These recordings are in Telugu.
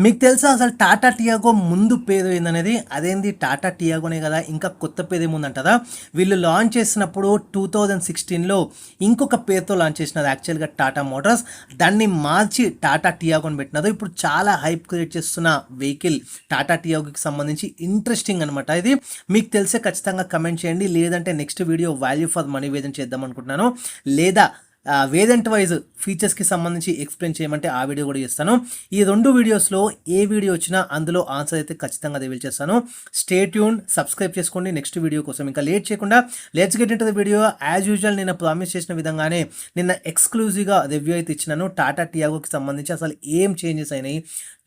మీకు తెలుసా అసలు టాటా టియాగో ముందు పేరు ఏందనేది? అదేంది టాటా టియాగోనే కదా! ఇంకా కొత్త పేరేముందంటారా? వీళ్ళు లాంచ్ చేసినప్పుడు 2016లో ఇంకొక పేరుతో లాంచ్ చేసినారు యాక్చువల్‌గా టాటా మోటార్స్. దాన్ని మార్చి టాటా టియాగోని పెట్టినారు. ఇప్పుడు చాలా హైప్ క్రియేట్ చేస్తున్న వెహికల్ టాటా టియాగోకి సంబంధించి ఇంట్రెస్టింగ్ అనమాట ఇది. మీకు తెలిస్తే ఖచ్చితంగా కమెంట్ చేయండి. లేదంటే next video value for money వేదన చేద్దాం అనుకుంటున్నాను. లేదా వేరియంట్ వైజ్ ఫీచర్స్కి సంబంధించి ఎక్స్ప్లెయిన్ చేయమంటే ఆ వీడియో కూడా చేస్తాను. ఈ రెండు వీడియోస్లో ఏ వీడియో వచ్చినా అందులో ఆన్సర్ అయితే ఖచ్చితంగా రివీల్ చేస్తాను. స్టే ట్యూన్, సబ్స్క్రైబ్ చేసుకోండి నెక్స్ట్ వీడియో కోసం. ఇంకా లేట్ చేయకుండా let's get into the video. As usual నిన్న ప్రామిస్ చేసిన విధంగానే నిన్న ఎక్స్క్లూజివ్గా రివ్యూ అయితే ఇచ్చినాను. టాటా టియాగోకి సంబంధించి అసలు ఏం చేంజెస్ అయినాయి,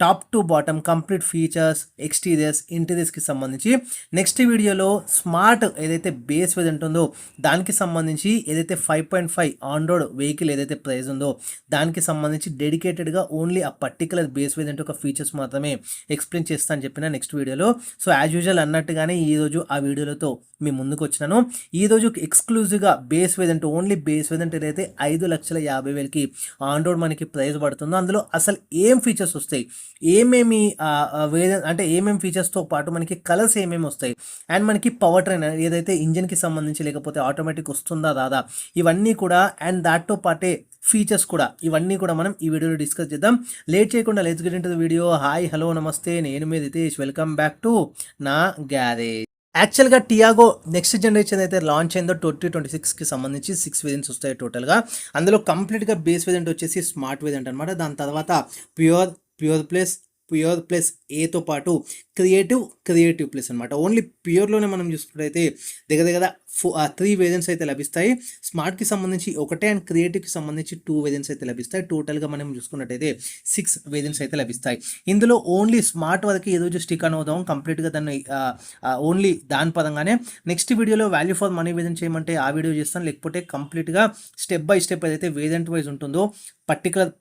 top to bottom complete features, exteriors, ఇంటీరియర్స్కి సంబంధించి నెక్స్ట్ వీడియోలో స్మార్ట్ ఏదైతే బేస్ వేరియంట్ ఉందో దానికి సంబంధించి ఏదైతే 5.5 ఆన్ రోడ్ వెహికల్ ఏదైతే ప్రైస్ ఉందో దానికి సంబంధించి డెడికేటెడ్గా ఓన్లీ ఆ పర్టికులర్ బేస్ వేరియంట్ ఒక ఫీచర్స్ మాత్రమే ఎక్స్ప్లెయిన్ చేస్తాను చెప్పిన నెక్స్ట్ వీడియోలో. సో యాజ్ యూజువల్ అన్నట్టుగానే ఈరోజు ఆ వీడియోలతో మీ ముందుకు వచ్చినాను. ఈరోజు ఎక్స్క్లూజివ్గా base variant, only base variant ఏదైతే 5,50,000కి ఆన్ రోడ్ మనకి ప్రైస్ పడుతుందో అందులో అసలు ఏం ఫీచర్స్ వస్తాయి, ఏమేమి వేరియంట్ అంటే ఏమేమి ఫీచర్స్తో పాటు మనకి కలర్స్ ఏమేమి వస్తాయి, అండ్ మనకి పవర్ ట్రైన్ ఏదైతే ఇంజన్కి సంబంధించి లేకపోతే ఆటోమేటిక్ వస్తుందా రాదా, ఇవన్నీ కూడా అండ్ దాంతో పాటే ఫీచర్స్ కూడా, ఇవన్నీ కూడా మనం ఈ వీడియోలో డిస్కస్ చేద్దాం. లేట్ చేయకుండా let's get into the video. Hi hello నమస్తే, నేను మీ రితేష్, వెల్కమ్ బ్యాక్ టు నా గ్యారేజ్. యాక్చువల్గా టియాగో నెక్స్ట్ జనరేషన్ అయితే లాంచ్ అయిందో 2026కి సంబంధించి 6 వేరియంట్స్ వస్తాయి టోటల్గా. అందులో కంప్లీట్గా బేస్ వేరియంట్ వచ్చేసి స్మార్ట్ వేరియంట్ అనమాట. దాని తర్వాత ప్యూర్, ప్యూర్ ప్లస్ ఏతో పాటు క్రియేటివ్ ప్లస్ అనమాట. ఓన్లీ ప్యూర్లోనే మనం చూసుకున్నట్టయితే దగ్గర దగ్గర 3 వేరియంట్స్ అయితే లభిస్తాయి. స్మార్ట్కి సంబంధించి ఒకటే అండ్ క్రియేటివ్కి సంబంధించి 2 వేరియంట్స్ అయితే లభిస్తాయి. టోటల్గా మనం చూసుకున్నట్టయితే 6 వేరియంట్స్ అయితే లభిస్తాయి. ఇందులో ఓన్లీ స్మార్ట్ వరకు ఈరోజు స్టిక్ అని అవుదాం కంప్లీట్గా దాన్ని ఓన్లీ దాని పరంగానే. నెక్స్ట్ వీడియోలో వాల్యూ ఫర్ మనీ వేరియంట్ చేయమంటే ఆ వీడియో చేస్తాను, లేకపోతే కంప్లీట్గా స్టెప్ బై స్టెప్ ఏదైతే వేరియంట్ వైజ్ ఉంటుందో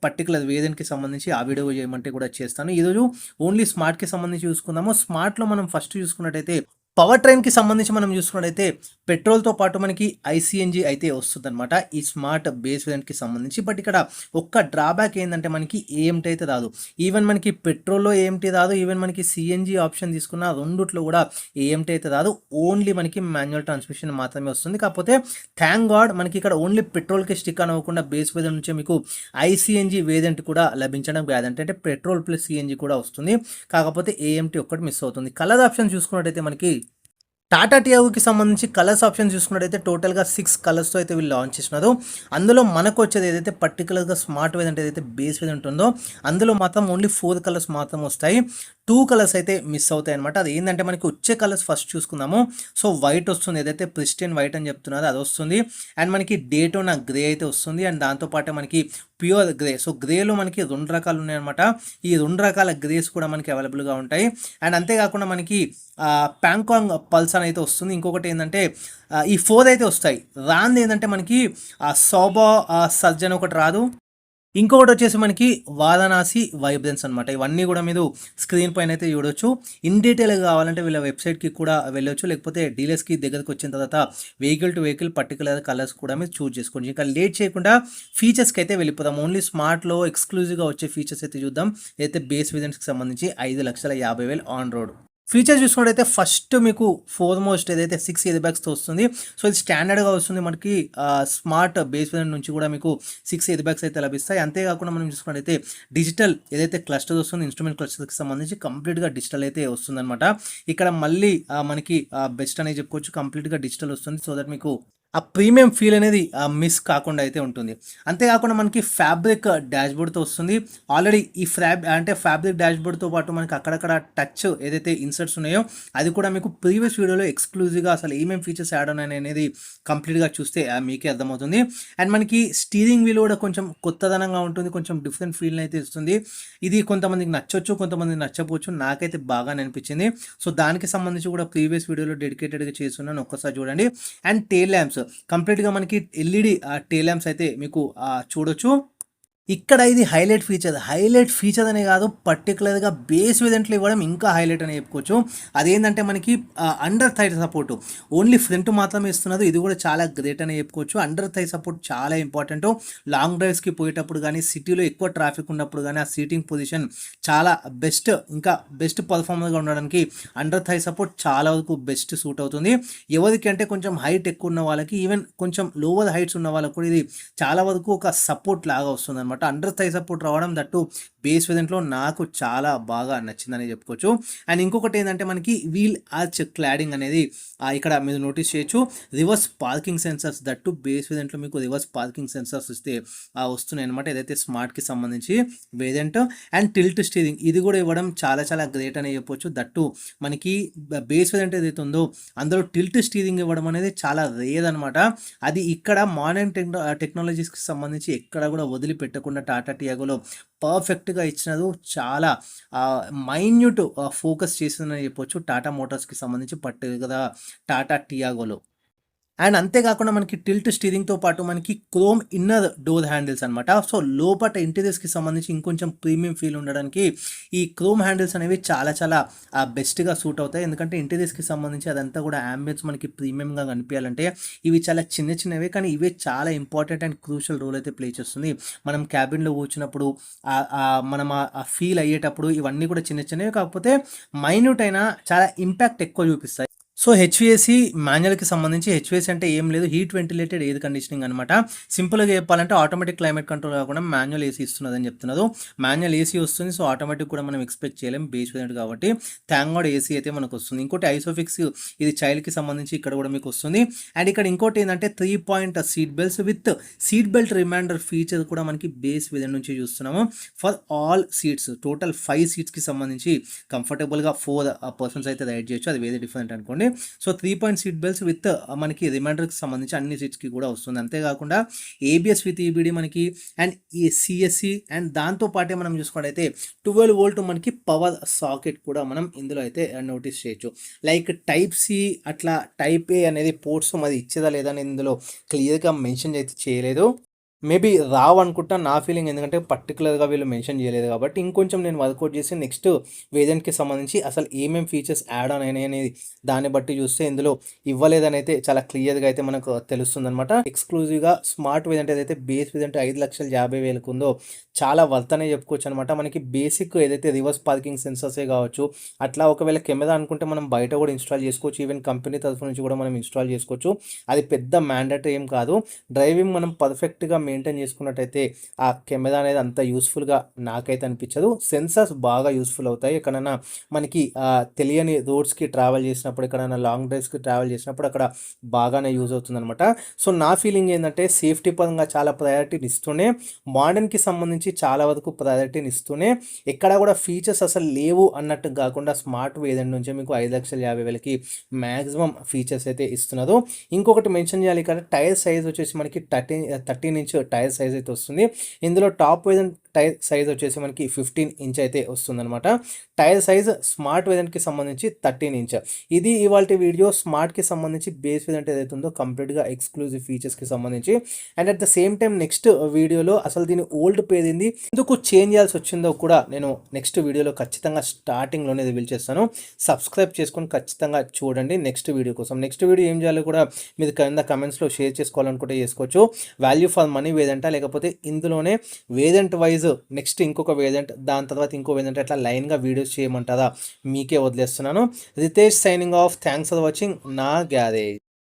పర్టికులర్ వేరియంట్కి సంబంధించి ఆ వీడియో చేయమంటే కూడా చేస్తాను. ఈరోజు ఓన్లీ స్మార్ట్కి సంబంధించి చూసుకుందాము. స్మార్ట్లో మనం ఫస్ట్ చూసుకున్నట్టయితే పవర్ ట్రైన్కి సంబంధించి మనం చూసుకున్నట్టయితే పెట్రోల్తో పాటు మనకి ఐసీఎన్జీ అయితే వస్తుందన్నమాట ఈ స్మార్ట్ బేస్ వేరియంట్కి సంబంధించి. బట్ ఇక్కడ ఒక్క డ్రాబ్యాక్ ఏంటంటే మనకి ఏఎంటీ అయితే రాదు. ఈవెన్ మనకి పెట్రోల్లో ఏఎంటీ రాదు, ఈవెన్ మనకి సిఎన్జీ ఆప్షన్ తీసుకున్న రెండుట్లో కూడా ఏఎంటీ అయితే రాదు. ఓన్లీ మనకి మాన్యువల్ ట్రాన్స్మిషన్ మాత్రమే వస్తుంది. కాకపోతే థ్యాంక్ గాడ్ మనకి ఇక్కడ ఓన్లీ పెట్రోల్కి స్టిక్ అని అవ్వకుండా బేస్ వేరియంట్ నుంచి మీకు ఐసీఎన్జీ వేరియంట్ కూడా లభించడం కాదంటే అంటే పెట్రోల్ ప్లస్ సిఎన్జీ కూడా వస్తుంది. కాకపోతే ఏఎంటీ ఒక్కటి మిస్ అవుతుంది. కలర్ ఆప్షన్ చూసుకున్నట్టయితే మనకి టాటా టియాగోకి సంబంధించి కలర్స్ ఆప్షన్ చూసుకున్నట్టయితే టోటల్గా 6 కలర్స్తో అయితే వీళ్ళు లాంచ్ చేసినారు. అందులో మనకు వచ్చేది ఏదైతే పర్టికులర్గా స్మార్ట్ వేరియంట్ ఏదైతే బేస్ వేరియంట్ ఉందో అందులో మాత్రం ఓన్లీ 4 కలర్స్ మాత్రం వస్తాయి. 2 కలర్స్ అయితే మిస్ అవుతాయి అనమాట. అది ఏంటంటే మనకి వచ్చే కలర్స్ ఫస్ట్ చూసుకుందాము. సో వైట్ వస్తుంది, ఏదైతే ప్రిస్టిన్ వైట్ అని చెప్తున్నారు అది వస్తుంది. అండ్ మనకి డేటోనా గ్రే అయితే వస్తుంది. అండ్ దాంతోపాటు మనకి ప్యూర్ గ్రే. సో గ్రేలో మనకి 2 రకాలు ఉన్నాయన్నమాట. ఈ 2 రకాల గ్రేస్ కూడా మనకి అవైలబుల్గా ఉంటాయి. అండ్ అంతేకాకుండా మనకి ప్యాంకాంగ్ పల్స్ అని అయితే వస్తుంది. ఇంకొకటి ఏంటంటే ఈ 4 అయితే వస్తాయి. రాంది ఏంటంటే మనకి సోబా సర్జన్ ఒకటి రాదు. ఇంకొకటి వచ్చేసి మనకి వారణాసి వైబ్రెన్స్ అనమాట. ఇవన్నీ కూడా మీరు స్క్రీన్ పైన అయితే చూడొచ్చు. ఇన్ డీటెయిల్గా కావాలంటే వీళ్ళ వెబ్సైట్కి కూడా వెళ్ళొచ్చు, లేకపోతే డీలర్స్కి దగ్గరకు వచ్చిన తర్వాత vehicle to vehicle particular colours కూడా మీరు చూస్ చేసుకోండి. ఇంకా లేట్ చేయకుండా ఫీచర్స్కి అయితే వెళ్ళిపోదాం. ఓన్లీ స్మార్ట్లో ఎక్స్క్లూజివ్గా వచ్చే ఫీచర్స్ అయితే చూద్దాం. అయితే బేస్ వేరియంట్స్కి సంబంధించి 5,50,000 ఆన్ రోడ్ ఫీచర్స్ చూసుకున్నట్టయితే ఫస్ట్ మీకు ఫోర్మోస్ట్ ఏదైతే 6 ఇయర్ బ్యాగ్స్తో వస్తుంది. సో ఇది స్టాండర్డ్గా వస్తుంది మనకి. స్మార్ట్ బేస్ వేరియంట్ నుంచి కూడా మీకు 6 ఇయర్ బ్యాగ్స్ అయితే లభిస్తాయి. అంతేకాకుండా మనం చూసుకున్నట్టయితే డిజిటల్ ఏదైతే క్లస్టర్ వస్తుంది, ఇన్స్ట్రుమెంట్ క్లస్టర్కి సంబంధించి కంప్లీట్గా డిజిటల్ అయితే వస్తుందన్నమాట. ఇక్కడ మళ్ళీ మనకి బెస్ట్ అనేది చెప్పుకోవచ్చు, కంప్లీట్గా డిజిటల్ వస్తుంది. సో దట్ మీకు ఆ ప్రీమియం ఫీల్ అనేది మిస్ కాకుండా అయితే ఉంటుంది. అంతేకాకుండా మనకి ఫ్యాబ్రిక్ డాష్బోర్డ్తో వస్తుంది. ఆల్రెడీ ఈ ఫ్యాబ్రిక్ డాష్బోర్డ్తో పాటు మనకి అక్కడక్కడ టచ్ ఏదైతే ఇన్సర్ట్స్ ఉన్నాయో అది కూడా మీకు ప్రీవియస్ వీడియోలో ఎక్స్క్లూజివ్గా అసలు ఏమేమి ఫీచర్స్ యాడ్ ఉన్నాయి అనేది కంప్లీట్గా చూస్తే మీకే అర్థమవుతుంది. అండ్ మనకి స్టీరింగ్ వీల్ కూడా కొంచెం కొత్తదనంగా ఉంటుంది, కొంచెం డిఫరెంట్ ఫీల్ అయితే ఇస్తుంది. ఇది కొంతమందికి నచ్చొచ్చు, కొంతమందికి నచ్చపోవచ్చు. నాకైతే బాగా అనిపించింది. సో దానికి సంబంధించి కూడా ప్రీవియస్ వీడియోలో డెడికేటెడ్గా చేస్తున్నాను, ఒక్కసారి చూడండి. అండ్ టేల్ ల్యాంప్స్ కంప్లీట్గా మనకి ఎల్ఈడి టేల్ ల్యాంప్స్ అయితే మీకు చూడొచ్చు. ఇక్కడ ఇది హైలైట్ ఫీచర్ అనే కాదు, పర్టికులర్గా బేస్ వేరియంట్లో ఇవ్వడం ఇంకా హైలైట్ అని చెప్పుకోవచ్చు. అదేంటంటే మనకి under thigh support only front మాత్రమే ఇస్తున్నారు. ఇది కూడా చాలా గ్రేట్ అని చెప్పుకోవచ్చు. అండర్ థై సపోర్ట్ చాలా ఇంపార్టెంట్. లాంగ్ డ్రైవ్స్కి పోయేటప్పుడు కానీ, సిటీలో ఎక్కువ ట్రాఫిక్ ఉన్నప్పుడు కానీ ఆ సీటింగ్ పొజిషన్ చాలా బెస్ట్, ఇంకా బెస్ట్ పర్ఫార్మర్గా ఉండడానికి అండర్ థై సపోర్ట్ చాలా వరకు బెస్ట్ సూట్ అవుతుంది. ఎవరికి అంటే కొంచెం హైట్ ఎక్కువ ఉన్న వాళ్ళకి, ఈవెన్ కొంచెం లోవర్ హైట్స్ ఉన్న వాళ్ళకి కూడా ఇది చాలా వరకు ఒక సపోర్ట్ లాగా వస్తుంది అనమాట. అండర్ థై సపోర్ట్ రావడం దట్టు బేస్ వేరియంట్లో నాకు చాలా బాగా నచ్చిందని చెప్పుకోవచ్చు. అండ్ ఇంకొకటి ఏంటంటే మనకి వీల్ ఆర్చ్ క్లాడింగ్ అనేది ఇక్కడ మీరు నోటీస్ చేయొచ్చు. Reverse parking sensors that base వేరియంట్లో మీకు రివర్స్ పార్కింగ్ సెన్సర్స్ ఇస్తే వస్తున్నాయి అనమాట. ఏదైతే స్మార్ట్కి సంబంధించి వేరియంట్. అండ్ టిల్ట్ స్టీరింగ్ ఇది కూడా ఇవ్వడం చాలా చాలా గ్రేట్ అని చెప్పొచ్చు. దట్టు మనకి బేస్ వేరియంట్ ఏదైతే ఉందో అందులో టిల్ట్ స్టీరింగ్ ఇవ్వడం అనేది చాలా రేర్ అనమాట. అది ఇక్కడ మోడర్న్ టెక్నాలజీస్కి సంబంధించి ఎక్కడ కూడా వదిలిపెట్టకుండా టాటా టియాగోలో పర్ఫెక్ట్గా ఇచ్చినది. చాలా మైన్యూట్ ఫోకస్ చేసిందని చెప్పొచ్చు టాటా మోటార్స్కి సంబంధించి పర్టికులర్గా టాటా టియాగోలో. అండ్ అంతేకాకుండా మనకి టిల్ట్ స్టీరింగ్తో పాటు మనకి క్రోమ్ ఇన్నర్ డోర్ హ్యాండిల్స్ అనమాట. సో లోపల ఇంటీరియర్స్కి సంబంధించి ఇంకొంచెం ప్రీమియం ఫీల్ ఉండడానికి ఈ క్రోమ్ హ్యాండిల్స్ అనేవి చాలా చాలా బెస్ట్గా సూట్ అవుతాయి. ఎందుకంటే ఇంటీరియర్స్కి సంబంధించి అదంతా కూడా యాంబియన్స్ మనకి ప్రీమియంగా కనిపించాలంటే ఇవి చాలా చిన్నవే, కానీ ఇవే చాలా ఇంపార్టెంట్ అండ్ క్రూషియల్ రోల్ అయితే ప్లే చేస్తుంది. మనం క్యాబిన్లో కూర్చున్నప్పుడు మనం ఆ ఫీల్ అయ్యేటప్పుడు ఇవన్నీ కూడా చిన్నవే, కాకపోతే మైన్యూట్ అయినా చాలా ఇంపాక్ట్ ఎక్కువ చూపిస్తాయి. సో హెచ్విఏసీ మాన్యువల్కి సంబంధించి, హెచ్విఏసీ అంటే ఏం లేదు, హీట్ వెంటిలేటెడ్ ఎయిర్ కండిషనింగ్ అనమాట. సింపుల్గా చెప్పాలంటే ఆటోమేటిక్ క్లైమేట్ కంట్రోల్ కాకుండా మాన్యువల్ ఏసీ ఇస్తున్నదని చెప్తున్నారు. మాన్యువల్ ఏసీ వస్తుంది, సో ఆటోమేటిక్ కూడా మనం ఎక్స్పెక్ట్ చేయలేం బేస్ వేరియంట్ కాబట్టి. థ్యాంక్ గాడ్ ఏసీ అయితే మనకు వస్తుంది. ఇంకోటి ఐసోఫిక్స్, ఇది చైల్డ్కి సంబంధించి ఇక్కడ కూడా మీకు వస్తుంది. అండ్ ఇక్కడ ఇంకోటి ఏంటంటే 3-point seat belts with seat belt reminder feature కూడా మనకి బేస్ వేరియంట్ నుంచి చూస్తున్నాము. ఫర్ ఆల్ సీట్స్, టోటల్ 5 సీట్స్కి సంబంధించి కంఫర్టబుల్గా 4 persons అయితే రైడ్ చేయొచ్చు. అది వేరే డిఫరెంట్ అనుకోండి. So 3-point seat belts with మనకి రిమైండర్కి సంబంధించి అన్ని సీట్స్కి కూడా వస్తుంది. అంతేకాకుండా ఏబిఎస్ విత్ ఈబిడి మనకి, అండ్ ఈ సిఎస్సి, అండ్ దాంతో పాటే మనం చూసుకున్నట్టయితే 12 volt మనకి పవర్ సాకెట్ కూడా మనం ఇందులో అయితే నోటీస్ చేయొచ్చు. లైక్ టైప్ సి అట్లా టైప్ ఏ అనేది పోర్ట్స్ మరి ఇచ్చేదా లేదా అని ఇందులో క్లియర్గా మెన్షన్ అయితే చేయలేదు. మేబీ రావు అనుకుంటా నా ఫీలింగ్, ఎందుకంటే పర్టికులర్గా వీళ్ళు మెన్షన్ చేయలేదు కాబట్టి. ఇంకొంచెం నేను వర్కౌట్ చేసి నెక్స్ట్ వేరియంట్కి సంబంధించి అసలు ఏమేమి ఫీచర్స్ యాడ్ ఆన్ అయినాయి అనేది దాన్ని బట్టి చూస్తే ఇందులో ఇవ్వలేదని అయితే చాలా క్లియర్గా అయితే మనకు తెలుస్తుంది అనమాట. ఎక్స్క్లూజివ్గా స్మార్ట్ వేరియంట్ ఏదైతే బేస్ వేరియంట్ 5,50,000 ఉందో చాలా వర్త్ అనే చెప్పుకోవచ్చు అనమాట. మనకి బేసిక్ ఏదైతే రివర్స్ పార్కింగ్ సెన్సర్సే కావచ్చు, అట్లా ఒకవేళ కెమెరా అనుకుంటే మనం బయట కూడా ఇన్స్టాల్ చేసుకోవచ్చు. ఈవెన్ కంపెనీ తరఫు నుంచి కూడా మనం ఇన్స్టాల్ చేసుకోవచ్చు. అది పెద్ద మ్యాండేటరీ ఏం కాదు. డ్రైవింగ్ మనం పర్ఫెక్ట్గా మెయింటైన్ చేసుకున్నట్టయితే ఆ కెమెరా అనేది అంత యూస్ఫుల్గా నాకైతే అనిపించదు. సెన్సర్స్ బాగా యూస్ఫుల్ అవుతాయి. ఎక్కడైనా మనకి తెలియని రోడ్స్కి ట్రావెల్ చేసినప్పుడు, ఎక్కడైనా లాంగ్ డ్రైవ్స్కి ట్రావెల్ చేసినప్పుడు అక్కడ బాగానే యూజ్ అవుతుంది అనమాట. సో నా ఫీలింగ్ ఏంటంటే సేఫ్టీ పరంగా చాలా ప్రయారిటీని ఇస్తూనే, మోడర్న్కి సంబంధించి చాలా వరకు ప్రయారిటీని ఇస్తూనే, ఎక్కడ కూడా ఫీచర్స్ అసలు లేవు అన్నట్టు కాకుండా స్మార్ట్ వేరియంట్ నుంచి మీకు 5,50,000కి మ్యాక్సిమం ఫీచర్స్ అయితే ఇస్తున్నారు. ఇంకొకటి మెన్షన్ చేయాలి, ఇక్కడ టైర్ సైజ్ వచ్చేసి మనకి 13 inch టైర్ సైజ్ అయితే వస్తుంది. ఇందులో టాప్ వేరియంట్ టైర్ సైజ్ వచ్చేసి మనకి 15 inch అయితే వస్తుంది అనమాట. టైర్ సైజ్ స్మార్ట్ వేరియంట్కి సంబంధించి 13 inch. ఇది ఇవాళ వీడియో స్మార్ట్కి సంబంధించి బేస్ వేరియంట్ ఏదైతే ఉందో కంప్లీట్గా ఎక్స్క్లూజివ్ ఫీచర్స్కి సంబంధించి. And at the same time next వీడియోలో అసలు దీని ఓల్డ్ పేరు ఏంది, ఎందుకు చేంజ్ చేయాల్సి వచ్చిందో కూడా నేను నెక్స్ట్ వీడియోలో ఖచ్చితంగా స్టార్టింగ్లోనే రివీల్ చేస్తాను. సబ్స్క్రైబ్ చేసుకొని ఖచ్చితంగా చూడండి నెక్స్ట్ వీడియో కోసం. నెక్స్ట్ వీడియో ఏం చేయాలో కూడా మీరు కింద కమెంట్స్లో షేర్ చేసుకోవాలనుకుంటే చేసుకోవచ్చు. వాల్యూ ఫర్ మనీ వేరియంటా, లేకపోతే ఇందులోనే వేరియంట్ వైజ్ నెక్స్ట్ ఇంకొక వేరియంట్, దాని తర్వాత ఇంకో వేరియంట్, అట్లా లైన్గా వీడియోస్ చేయమంటారా మీకే వదిలేస్తున్నాను. Ritesh signing off. Thanks for watching నా గ్యారేజ్.